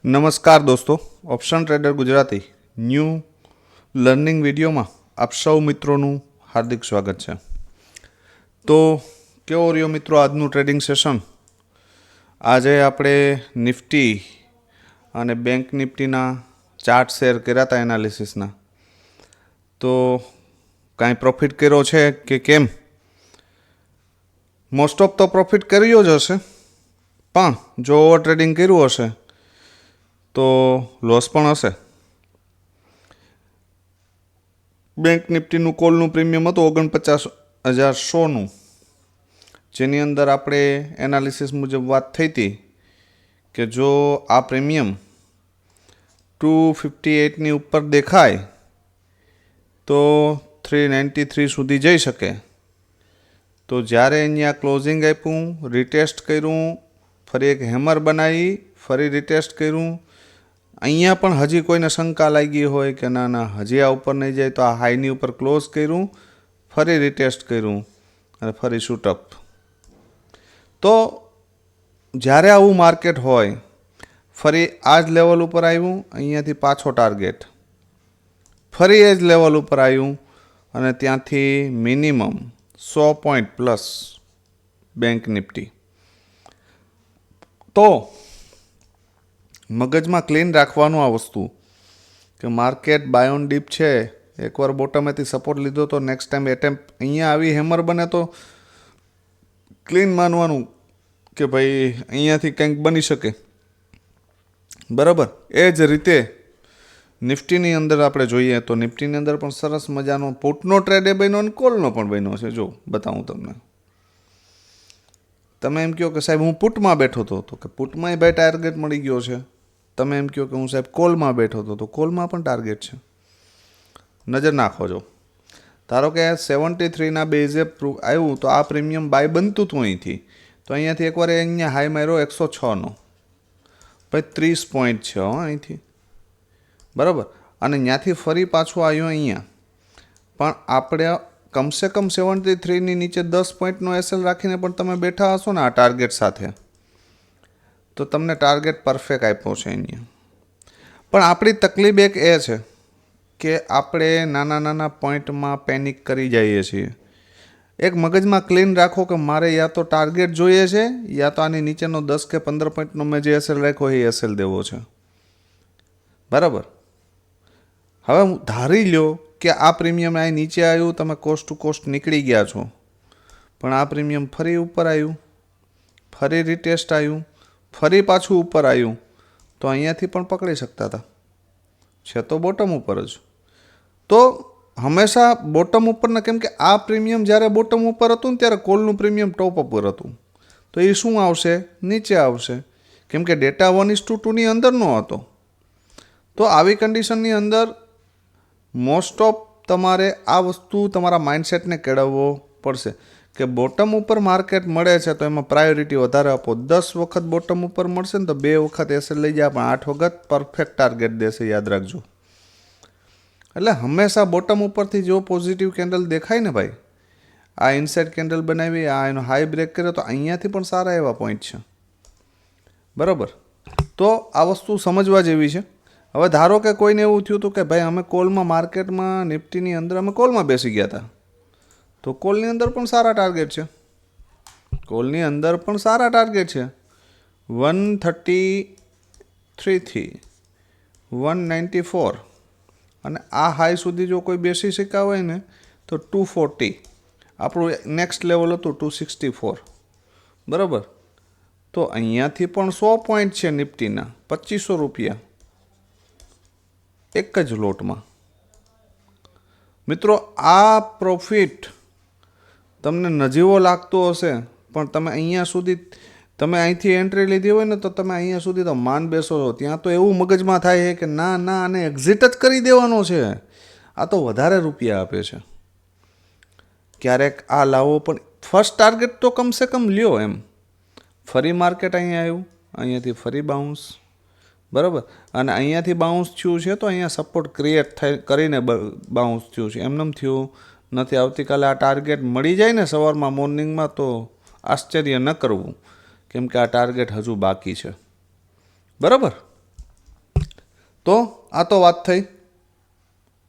નમસ્કાર દોસ્તો, option trader Gujarati new learning વિડીયોમાં આપ સૌ મિત્રોનું હાર્દિક સ્વાગત છે. તો કેવો રહ્યો મિત્રો આજનું ટ્રેડિંગ સેશન? આજે આપણે નિફ્ટી અને બેંક નિફ્ટીના ચાર્ટ શેર કર્યા હતા એનાલિસિસના. તો કાંઈ પ્રોફિટ કર્યો છે કે કેમ? મોસ્ટ ઓફ તો પ્રોફિટ કર્યો જ હશે, પણ જો ઓવર ટ્રેડિંગ કર્યું હશે તો લોસ પણ હશે. બેંક નિફ્ટીનું કોલનું પ્રીમિયમ હતું 49,100નું, જેની અંદર આપણે એનાલિસિસ મુજબ વાત થઈ હતી કે જો આ પ્રીમિયમ 258ની ઉપર દેખાય તો 393 સુધી જઈ શકે. તો જ્યારે અહીંયા ક્લોઝિંગ આપ્યું, રિટેસ્ટ કર્યું, ફરી એક હેમર બનાવી, ફરી રિટેસ્ટ કર્યું, અહીંયા પણ હજી કોઈને શંકા લાગી હોય કે ના હજી આ ઉપર નહીં જાય તો આ હાઈની ઉપર ક્લોઝ કર્યું, ફરી રિટેસ્ટ કર્યું અને ફરી શૂટઅપ. તો જ્યારે આવું માર્કેટ હોય, ફરી આ જ લેવલ ઉપર આવ્યું, અહીંયાથી પાછો ટાર્ગેટ, ફરી એ જ લેવલ ઉપર આવ્યું અને ત્યાંથી minimum 100 point plus bank Nifty. તો મગજમાં ક્લીન રાખવાનું આ વસ્તુ કે માર્કેટ બાય ઓન ડીપ છે. એકવાર બોટમેથી સપોર્ટ લીધો તો નેક્સ્ટ ટાઈમ એટેમ્પ અહીંયા આવી હેમર બને તો ક્લીન માનવાનું કે ભાઈ અહીંયાથી કંઈક બની શકે. બરાબર. એ જ રીતે નિફ્ટીની અંદર આપણે જોઈએ તો નિફ્ટીની અંદર પણ સરસ મજાનો પુટનો ટ્રેડ એ બન્યો અને કોલનો પણ બન્યો છે. જો બતાવું તમને. તમે એમ કહો કે સાહેબ હું પુટમાં બેઠો હતો, તો કે પુટમાંય ભાઈ ટાર્ગેટ મળી ગયો છે. તમે એમ કહો કે હું સાહેબ કોલમાં બેઠો હતો, તો કોલમાં પણ ટાર્ગેટ છે. નજર નાખો. જો ધારો કે 73ના બેઝે આવ્યું તો આ પ્રીમિયમ બાય બનતું હતું અહીંથી, તો અહીંયાથી એકવાર અહીંયા હાઈ માર્યો 106નો, ભાઈ 30 પોઈન્ટ છે અહીંથી. બરાબર. અને ત્યાંથી ફરી પાછું આવ્યું અહીંયા, પણ આપણે કમસે કમ 73ની નીચે 10 પોઈન્ટનો એસએલ રાખીને પણ તમે બેઠા હશો ને આ ટાર્ગેટ સાથે, તો તમને ટાર્ગેટ પરફેક્ટ આપ્યો છે અહીંયા. પણ આપણી તકલીફ એક એ છે કે આપણે નાના પોઈન્ટમાં પેનિક કરી જઈએ છીએ. એક મગજમાં ક્લીન રાખો કે મારે યા તો ટાર્ગેટ જોઈએ છે, યા તો આની નીચેનો 10 કે 15 પોઈન્ટનો મેં જે એસએલ રાખ્યો એ એસએલ દેવો છે. બરાબર. હવે ધારી લ્યો કે આ પ્રીમિયમ અહીં નીચે આવ્યું, તમે કોસ્ટ ટુ કોસ્ટ નીકળી ગયા છો, પણ આ પ્રીમિયમ ફરી ઉપર આવ્યું, ફરી રિટેસ્ટ આવ્યું, ફરી પાછું ઉપર આવ્યું, તો અહીંયાથી પણ પકડી શકતા હતા. છે તો બોટમ ઉપર જ. તો હંમેશા બોટમ ઉપરના, કેમ કે આ પ્રીમિયમ જ્યારે બોટમ ઉપર હતું ને ત્યારે કોલનું પ્રીમિયમ ટોપ ઉપર હતું, તો એ શું આવશે? નીચે આવશે, કેમ કે ડેટા 1:2ની અંદરનો હતો. તો આવી કન્ડિશનની અંદર મોસ્ટ ઓફ તમારે આ વસ્તુ તમારા માઇન્ડસેટને કેળવવો પડશે કે બોટમ ઉપર માર્કેટ મળે છે તો એમાં પ્રાયોરિટી વધારે આપો. 10 વખત બોટમ ઉપર મળશે ને તો 2 વખત એસએલ લઈ જાય, પણ 8 વખત પરફેક્ટ ટાર્ગેટ દેશે, યાદ રાખજો. એટલે હંમેશા બોટમ ઉપરથી જો પોઝિટિવ કેન્ડલ દેખાય ને ભાઈ, આ ઇનસાઇડ કેન્ડલ બનાવી, આ એનો હાઈ બ્રેક કર્યો, તો અહીંયાથી પણ સારા એવા પોઈન્ટ છે. બરાબર. તો આ વસ્તુ સમજવા જેવી છે. હવે ધારો કે કોઈને એવું થયું હતું કે ભાઈ અમે કોલમાં માર્કેટમાં નિફ્ટીની અંદર અમે કોલમાં બેસી ગયા હતા, તો કોલની અંદર પણ સારા ટાર્ગેટ છે. કોલની અંદર પણ સારા ટાર્ગેટ છે. 133 થી 194 અને આ હાઈ સુધી જો કોઈ બેસી શક્યા હોય ને તો 240. આપણું નેક્સ્ટ લેવલ હતું 264. બરાબર. તો અહીંયાથી પણ 100 પોઈન્ટ છે નિફ્ટીના, 2500 રૂપિયા એક જ લોટમાં. મિત્રો, આ પ્રોફિટ તમને નજીવો લાગતો હશે, પણ તમે અહીંયા સુધી, તમે અહીંથી એન્ટ્રી લીધી હોય ને તો તમે અહીંયા સુધી તો માન બેસો છો. ત્યાં તો એવું મગજમાં થાય છે કે ના આને એક્ઝિટ જ કરી દેવાનો છે, આ તો વધારે રૂપિયા આપે છે. ક્યારેક આ લાવો, પણ ફર્સ્ટ ટાર્ગેટ તો કમસે કમ લ્યો એમ. ફરી માર્કેટ અહીંયા આવ્યું, અહીંયાથી ફરી બાઉન્સ. બરાબર. અને અહીંયાથી બાઉન્સ થયું છે તો અહીંયા સપોર્ટ ક્રિએટ કરીને બાઉન્સ થયું છે, એમને થયું નથી. આવતીકાલે આ ટાર્ગેટ મળી જાય ને સવારમાં મોર્નિંગમાં તો આશ્ચર્ય ન કરવું, કેમ કે આ ટાર્ગેટ હજુ બાકી છે. બરાબર. તો આ તો વાત થઈ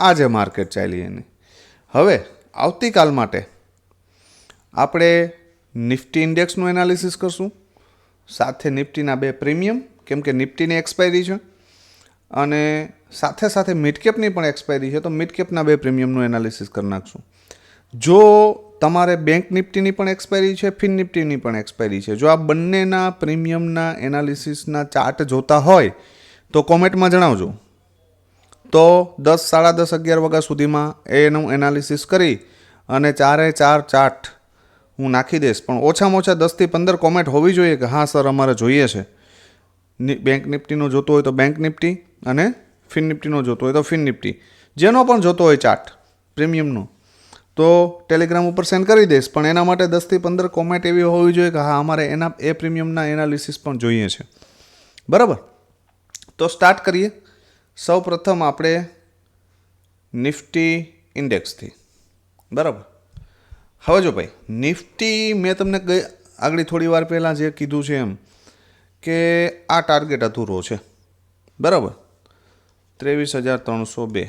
આજે માર્કેટ ચાલી એની. હવે આવતીકાલ માટે આપણે નિફ્ટી ઇન્ડેક્સનું એનાલિસિસ કરશું, સાથે નિફ્ટીના 2 પ્રીમિયમ, કેમ કે નિફ્ટીની એક્સપાયરી છે અને સાથે સાથે મિડકેપની પણ એક્સપાયરી છે, તો મિડકેપના 2 પ્રીમિયમનું એનાલિસિસ કરી નાખશું. જો તમારે બેંક નિફ્ટીની પણ એક્સપાયરી છે, ફિન નિફ્ટીની પણ એક્સપાયરી છે, જો આ બંનેના પ્રીમિયમના એનાલિસિસના ચાર્ટ જોતા હોય તો કોમેન્ટમાં જણાવજો. તો 10, 10:30, 11 વાગ્યા સુધીમાં એનું એનાલિસિસ કરી અને 4 ચાર્ટ હું નાખી દઈશ. પણ ઓછામાં ઓછા 10થી 15 કોમેન્ટ હોવી જોઈએ કે હા સર અમારે જોઈએ છે. બેંક નિફ્ટીનો જોતો હોય તો બેંક નિફ્ટી અને ફિન નિફ્ટીનો જોતો હોય તો ફિન નિફ્ટી, જેનો પણ જોતો હોય ચાર્ટ પ્રીમિયમનો તો ટેલિગ્રામ ઉપર સેન્ડ કરી દઈશ. પણ એના માટે 10થી 15 કોમેન્ટ એવી હોવી જોઈએ કે હા અમારે એ પ્રીમિયમના એનાલિસિસ પણ જોઈએ છે. બરાબર, તો સ્ટાર્ટ કરીએ. સૌ પ્રથમ આપણે નિફ્ટી ઇન્ડેક્સથી. બરાબર, હવે જો ભાઈ નિફ્ટી મેં તમને આગળ થોડી વાર પહેલાં જે કીધું છે એમ કે આ ટાર્ગેટ અધૂરો છે. બરાબર, 23,302.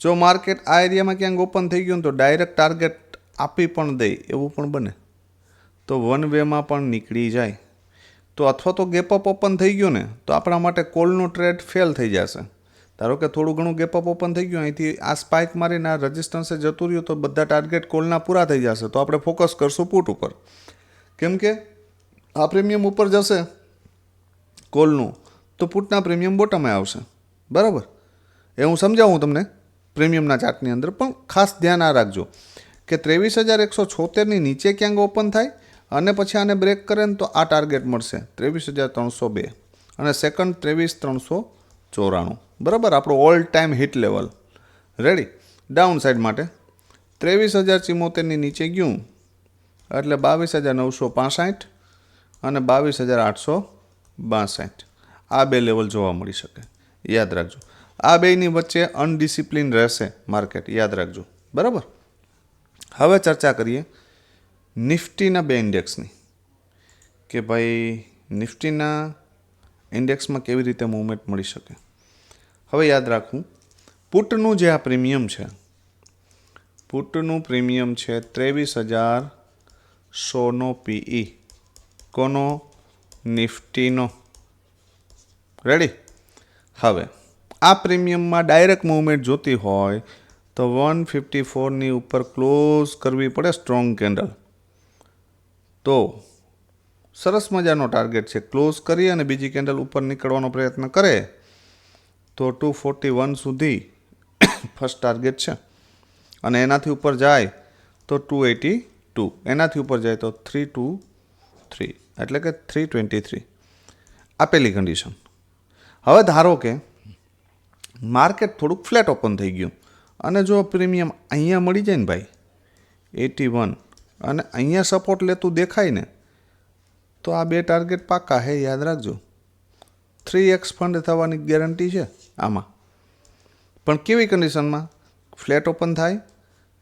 જો માર્કેટ આ એરિયામાં ક્યાંક ઓપન થઈ ગયું ને તો ડાયરેક્ટ ટાર્ગેટ આપી પણ દે એવું પણ બને, તો વન વેમાં પણ નીકળી જાય. તો અથવા તો ગેપ અપ ઓપન થઈ ગયું ને તો આપણા માટે કોલનો ટ્રેડ ફેલ થઈ જશે. ધારો કે થોડું ઘણું ગેપ અપ ઓપન થઈ ગયું, અહીંથી આ સ્પાઇક મારીને આ રજિસ્ટન્સે જતું રહ્યું તો બધા ટાર્ગેટ કોલના પૂરા થઈ જશે. તો આપણે ફોકસ કરશું પુટ ઉપર, કેમ કે આ પ્રીમિયમ ઉપર જશે કોલનું તો પુટના પ્રીમિયમ બોટમે આવશે. બરાબર, એ હું સમજાવું તમને પ્રીમિયમના ચાર્ટની અંદર. પણ ખાસ ધ્યાન આ રાખજો કે 23,176ની નીચે ક્યાંક ઓપન થાય અને પછી આને બ્રેક કરે ને તો આ ટાર્ગેટ મળશે 23,302 અને સેકન્ડ 23,394. બરાબર, આપણો all time hit level. Ready, down side માટે 23,074ની નીચે ગયું એટલે 22,965 અને 22,862. આ 2 લેવલ જોવા મળી શકે, યાદ રાખજો. આ બેની વચ્ચે અનડિસિપ્લિન રહેશે માર્કેટ, યાદ રાખજો. બરાબર, હવે ચર્ચા કરીએ નિફ્ટીના 2 ઇન્ડેક્સની કે ભાઈ નિફ્ટીના ઇન્ડેક્સમાં કેવી રીતે મૂવમેન્ટ મળી શકે. હવે યાદ રાખવું, પુટનું જે આ પ્રીમિયમ છે, પુટનું પ્રીમિયમ છે 23,100નો પીઈ. કોનો? નિફ્ટીનો. રેડી, હવે આ પ્રીમિયમમાં ડાયરેક્ટ મૂવમેન્ટ જોતી હોય તો 154ની ઉપર ક્લોઝ કરવી પડે સ્ટ્રોંગ કેન્ડલ. તો સરસ મજાનો ટાર્ગેટ છે. ક્લોઝ કરી અને બીજી કેન્ડલ ઉપર નીકળવાનો પ્રયત્ન કરે તો 241 સુધી ફર્સ્ટ ટાર્ગેટ છે અને એનાથી ઉપર જાય તો 282, એનાથી ઉપર જાય તો 323, એટલે કે 323. આ પહેલી કન્ડિશન. હવે ધારો કે માર્કેટ થોડુંક ફ્લેટ ઓપન થઈ ગયું અને જો પ્રીમિયમ અહીંયા મળી જાય ને ભાઈ 81 અને અહીંયા સપોર્ટ લેતું દેખાય ને તો આ 2 ટાર્ગેટ પાક્કા હે, યાદ રાખજો. 3x ફંડ થવાની ગેરંટી છે આમાં. પણ કેવી કન્ડિશનમાં? ફ્લેટ ઓપન થાય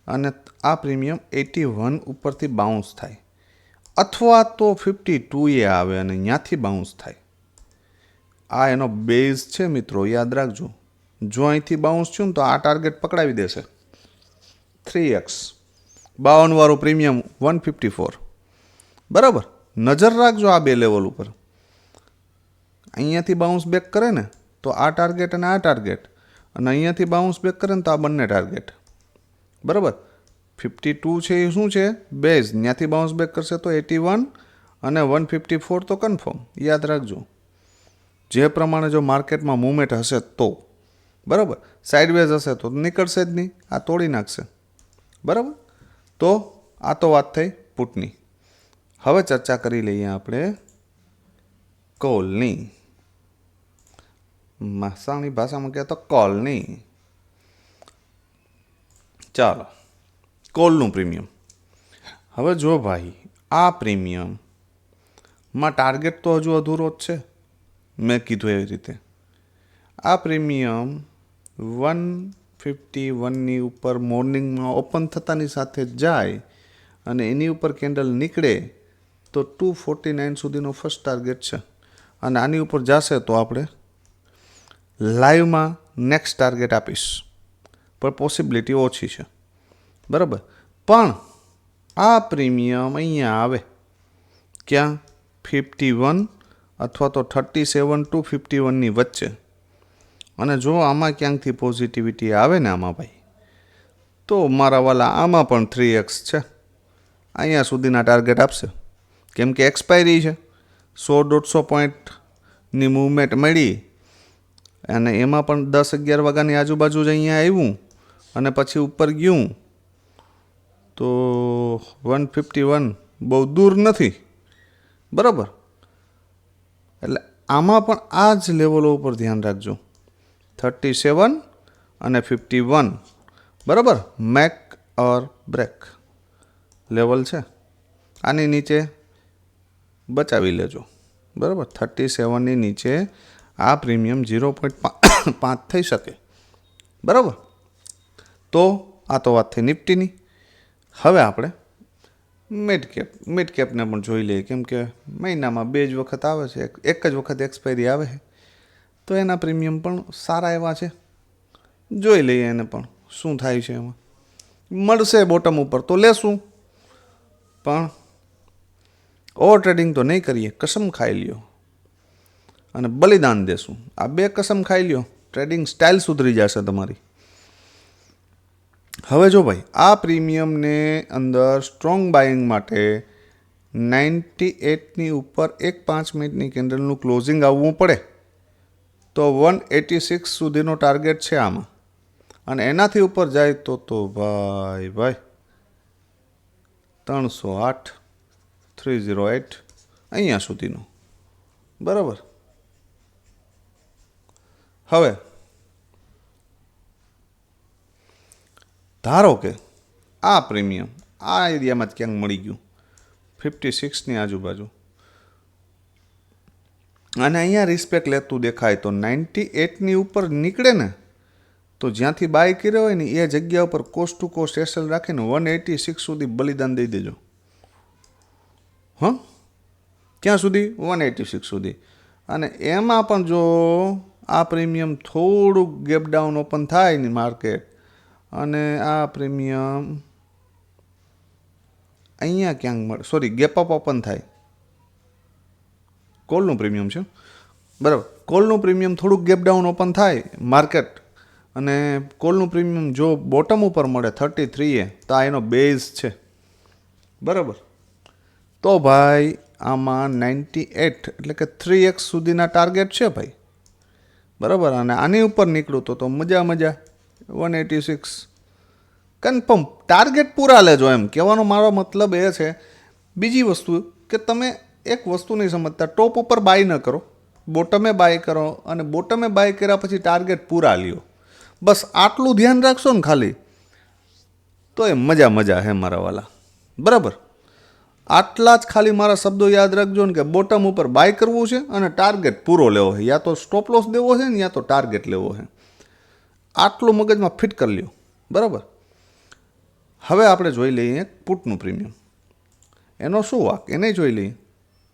અને આ પ્રીમિયમ 81 ઉપરથી બાઉન્સ થાય અથવા તો 52 આવે અને ત્યાંથી બાઉન્સ થાય. આ એનો બેઝ છે મિત્રો, યાદ રાખજો. જો અહીંથી બાઉન્સ થયું ને તો આ ટાર્ગેટ પકડાવી દેશે 3x 52 વાળું પ્રીમિયમ 154. બરાબર, નજર રાખજો આ 2 લેવલ ઉપર. અહીંયાથી બાઉન્સ બેક કરે ને તો આ ટાર્ગેટ અને આ ટાર્ગેટ, અને અહીંયાથી બાઉન્સ બેક કરે ને તો આ બંને ટાર્ગેટ. બરાબર, 52 છે એ શું છે? બેઝ. ત્યાંથી બાઉન્સ બેક કરશે તો 81 અને 154 તો કન્ફર્મ, યાદ રાખજો. જે પ્રમાણે જો માર્કેટમાં મૂવમેન્ટ હશે તો. બરાબર, સાઇડવેઝ હશે તો નીકળશે જ નહીં, આ તોડી નાખશે. બરાબર, તો આ તો વાત થઈ પુટની. હવે ચર્ચા કરી લઈએ આપણે કોલની. મસાણી ભાષામાં કહે તો કોલની. ચાલો, કોલનું પ્રીમિયમ. હવે જો ભાઈ આ પ્રીમિયમમાં ટાર્ગેટ તો હજુ અધૂરો જ છે. મેં કીધું એવી રીતે આ પ્રીમિયમ 151ની ઉપર મોર્નિંગમાં ઓપન થતાની સાથે જ જાય અને એની ઉપર કેન્ડલ નીકળે તો 249 સુધીનો ફર્સ્ટ ટાર્ગેટ છે અને આની ઉપર જશે તો આપણે લાઈવમાં નેક્સ્ટ ટાર્ગેટ આપીશ, પણ પોસિબિલિટી ઓછી છે, બરાબર. પણ આ પ્રીમિયમ અહીંયા આવે ક્યાં? 51 અથવા તો 37 to 51ની વચ્ચે. અને જો આમાં ક્યાંકથી પોઝિટિવિટી આવે ને આમાં ભાઈ, તો મારા વાલા આમાં પણ 3x છે, અહીંયા સુધીના ટાર્ગેટ આપશે. કેમ કે એક્સપાયરી છે, 100-150 પોઈન્ટની મૂવમેન્ટ મળી અને એમાં પણ 10-11 વાગ્યાની આજુબાજુ જ અહીંયા આવ્યું અને પછી ઉપર ગયું, તો 151 બહુ દૂર નથી, બરાબર. એટલે આમાં પણ આ જ લેવલો ઉપર ધ્યાન રાખજો, 37 અને 51, બરાબર. મેક ઓર બ્રેક લેવલ છે, આની નીચે બચાવી લેજો, બરાબર. 37ની નીચે આ પ્રીમિયમ 0.5 થઈ શકે, બરાબર. તો આ તો વાત થઈ નિફ્ટીની. હવે આપણે મિડ કેપને પણ જોઈ લઈએ, કેમ કે મહિનામાં 2 જ વખત આવે છે, એક જ વખત એક્સપાયરી આવે છે, તો એના પ્રીમિયમ પણ સારા એવા છે. જોઈ લઈએ એને પણ શું થાય છે. એમાં મળશે બોટમ ઉપર તો લેશું, પણ ઓવર ટ્રેડિંગ તો નહીં કરીએ, કસમ ખાઈ લ્યો અને બલિદાન દેશું. આ 2 કસમ ખાઈ લ્યો, ટ્રેડિંગ સ્ટાઇલ સુધરી જશે તમારી. હવે જો ભાઈ, આ પ્રીમિયમને અંદર સ્ટ્રોંગ બાઇંગ માટે 98ની ઉપર એક 5 મિનિટની કેન્ડલનું ક્લોઝિંગ આવવું પડે, તો 186 સુધીનો ટાર્ગેટ છે આમાં. અને એનાથી ઉપર જાય તો ભાઈ 308, 308 અહીંયા સુધીનો, બરાબર. હવે ધારો કે આ પ્રીમિયમ આ એરિયામાં જ ક્યાંક મળી ગયું 56ની આજુબાજુ, અને અહીંયા રિસ્પેક્ટ લેતું દેખાય, તો 98ની ઉપર નીકળે ને, તો જ્યાંથી બાય કર્યો હોય ને એ જગ્યા ઉપર કોસ્ટ ટુ કોસ્ટ એસએલ રાખીને 186 સુધી બલિદાન દઈ દેજો. ક્યાં સુધી? 186 સુધી. અને એમાં પણ જો આ પ્રીમિયમ થોડુંક ગેપ ડાઉન ઓપન થાય ને માર્કેટ, અને આ પ્રીમિયમ અહીંયા ક્યાંક મળે, સોરી ગેપ અપ ઓપન થાય, કોલનું પ્રીમિયમ છે, બરાબર. કોલનું પ્રીમિયમ થોડુંક ગેપ ડાઉન ઓપન થાય માર્કેટ, અને કોલનું પ્રીમિયમ જો બોટમ ઉપર મળે 33 તો આ એનો બેઝ છે, બરાબર. તો ભાઈ આમાં 98 એટલે કે 3x સુધીના ટાર્ગેટ છે ભાઈ, બરાબર. અને આની ઉપર નીકળું તો મજા 186 કન્ફર્મ ટાર્ગેટ પૂરા લેજો, એમ કહેવાનો મારો મતલબ એ છે. બીજી વસ્તુ કે તમે એક વસ્તુ નહીં સમજતા, ટોપ ઉપર બાય ન કરો, બોટમે બાય કરો, અને બોટમે બાય કર્યા પછી ટાર્ગેટ પૂરા લ્યો. બસ આટલું ધ્યાન રાખશો ને ખાલી, તો એ મજા હે મારા વાલા, બરાબર. આટલા જ ખાલી મારા શબ્દો યાદ રાખજો ને, કે બોટમ ઉપર બાય કરવું છે અને ટાર્ગેટ પૂરો લેવો છે, યા તો સ્ટોપ લોસ દેવો છે ને યા તો ટાર્ગેટ લેવો છે. આટલું મગજમાં ફિટ કરી લ્યો, બરાબર. હવે આપણે જોઈ લઈએ પુટનું પ્રીમિયમ. એનો શું વાક, એને જોઈ લઈએ.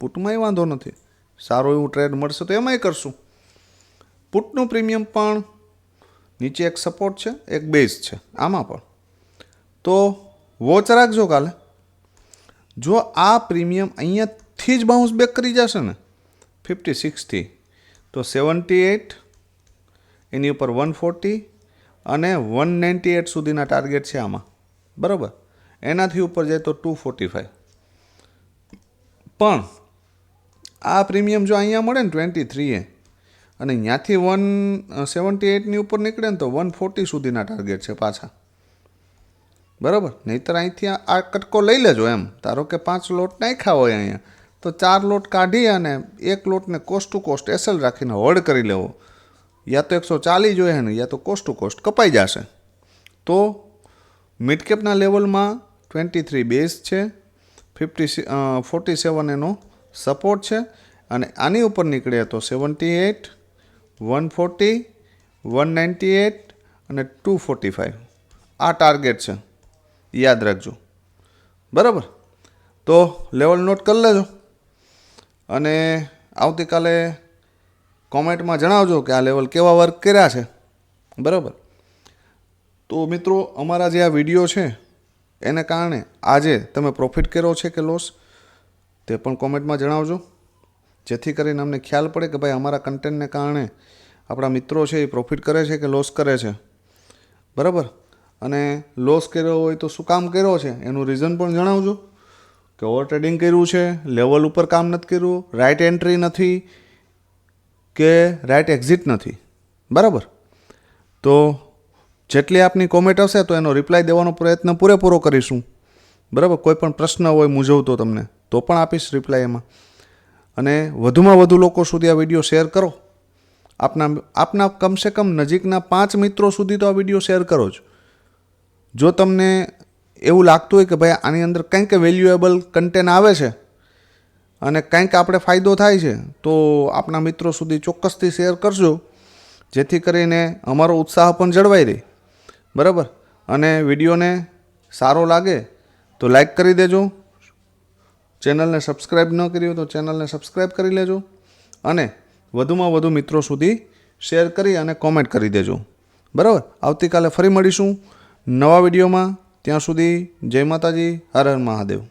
પુટમાંય વાંધો નથી, સારું એવું ટ્રેડ મળશે તો એમાંય કરશું. પુટનું પ્રીમિયમ પણ નીચે એક સપોર્ટ છે, એક બેઝ છે, આમાં પણ તો વોચ રાખજો કાલે. જો આ પ્રીમિયમ અહીંયાથી જ બાઉન્સ બેક કરી જશે ને 56થી, તો 78, એની ઉપર 140 અને 198 સુધીના ટાર્ગેટ છે આમાં, બરાબર. એનાથી ઉપર જાય તો 245. પણ આ પ્રીમિયમ જો અહીંયા મળે ને 23 અને ત્યાંથી 178ની ઉપર નીકળે ને તો 140 સુધીના ટાર્ગેટ છે પાછા, બરાબર. નહીંતર અહીંથી આ કટકો લઈ લેજો એમ. ધારો કે 5 લોટ નાખ્યા હોય અહીંયા, તો 4 લોટ કાઢી અને 1 લોટને કોસ્ટ ટુ કોસ્ટ એસએલ રાખીને હોલ્ડ કરી લેવો. યા તો 140 જોઈએ ને, યા તો કોસ્ટ ટુ કોસ્ટ કપાઈ જશે. તો મિડ કેપના લેવલમાં 23 બેઝ છે, 47 એનો સપોર્ટ છે, અને આની ઉપર નીકળે તો 78, 140, 198 અને 245 આ ટાર્ગેટ છે, યાદ રાખજો, બરાબર. તો લેવલ નોટ કરી લેજો, અને આવતીકાલે કોમેન્ટમાં જણાવજો કે આ લેવલ કેવા વર્ક કર્યા છે. બરાબર. તો મિત્રો, અમારા જે આ વિડીયો છે એને કારણે આજે તમે પ્રોફિટ કર્યો છે કે લોસ તે પણ કોમેન્ટમાં જણાવજો, જેથી કરીને અમને ખ્યાલ પડે કે ભાઈ અમારા કન્ટેન્ટને કારણે આપણા મિત્રો છે એ પ્રોફિટ કરે છે કે લોસ કરે છે. બરાબર. અને લોસ કર્યો હોય તો શું કામ કર્યો છે એનું રીઝન પણ જણાવજો, કે ઓવર ટ્રેડિંગ કર્યું છે, લેવલ ઉપર કામ નથી કર્યું, રાઇટ એન્ટ્રી નથી કે રાઇટ એક્ઝિટ નથી. બરાબર. તો જેટલી આપની કોમેન્ટ હશે તો એનો રિપ્લાય દેવાનો પ્રયત્ન પૂરેપૂરો કરીશું. બરાબર. કોઈ પણ પ્રશ્ન હોય મૂંઝવતો તમને તો પણ આપીશ રિપ્લાય એમાં. અને વધુમાં વધુ લોકો સુધી આ વિડીયો શેર કરો. આપના કમસે કમ નજીકના 5 મિત્રો સુધી તો આ વિડીયો શેર કરો જ. જો તમને એવું લાગતું હોય કે ભાઈ આની અંદર કંઈક વેલ્યુએબલ કન્ટેન્ટ આવે છે અને કંઈક આપણે ફાયદો થાય છે, તો આપણા મિત્રો સુધી ચોક્કસથી શેર કરજો, જેથી કરીને અમારો ઉત્સાહ પણ જળવાઈ રહે. બરાબર. અને વિડીયોને સારો લાગે તો લાઈક કરી દેજો. ચેનલને સબસ્ક્રાઈબ ન કરી હોય તો ચેનલને સબસ્ક્રાઈબ કરી લેજો. અને વધુમાં વધુ મિત્રો સુધી શેર કરી અને કોમેન્ટ કરી દેજો. બરાબર. આવતીકાલે ફરી મળીશું નવા વિડીયોમાં. ત્યાં સુધી જય માતાજી, હર હર મહાદેવ.